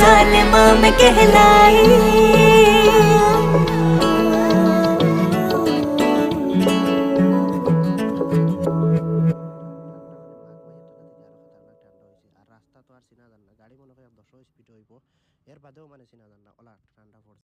जालिमा में कहलाई। রাস্তা তো আর চিনা যান না, গাড়ি মনে হয় ১০ স্পিড হইব, এর বাদেও মানে চিনা যান না ওলা ঠান্ডা পড়ছে।